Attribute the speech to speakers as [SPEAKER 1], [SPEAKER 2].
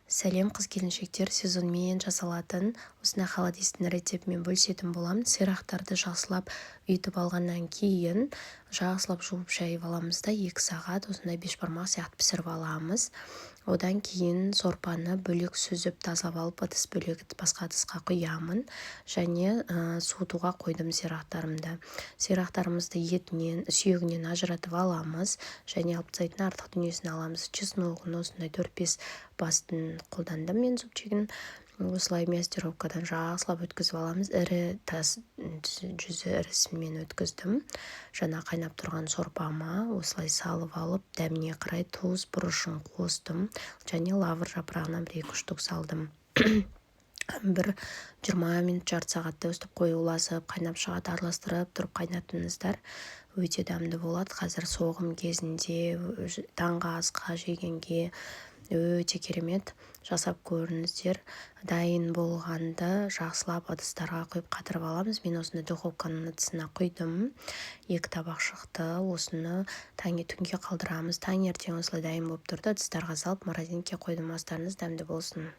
[SPEAKER 1] Сәлем қыз-келіншектер, сезонмен жасалатын осындай холодильниктің рецептімен бөлісетін боламын. Сирақтарды жақсылап үйтіп алғаннан кейін жақсылап жуып шайып аламыз да 2 сағат осындай бешбармақ сияқты пісіріп аламыз. Одан кейін сорпаны бөлек сүзіп тазалап алып, ыдыс бөлек басқа ыдысқа құямын және суытуға қойдым сирақтарымды. Сирақтарымызды етінен, сүйегінен ажыратып аламыз және алып тастайтын артық дүниесін аламыз. Чесногын осындай 4-5 бастын қолдандым мен зубчигін. Осылай мястеровкадан жақсылап өткізіп аламыз. Ірі тас жүзі ірісімен өткіздім. Жаңа қайнап тұрған сорпама осылай салып алып, дәміне қарай тұз, бұрышын қостым және лавр жапырағынан 1-2 штук салдым. Бір 20 минут, жарты сағатта өстіп қоюласып, қайнап шығады, араластырып тұрып қайнатыңыздар. Өте дәмді болады. Қазір соғым кезінде, таңғы асқа жегенге өте керемет. Жасап көріңіздер. Дайын болғанды жақсылап ыдыстарға құйып қатырып аламыз. Мен осыны духовканың ыдысына құйдым. 2 табақ шықты. Осыны түнге қалдырамыз. Таңертең осылай дайын болып тұрды. Ыдыстарға салып морозилькеге қойдым. Астарыңыз дәмді болсын.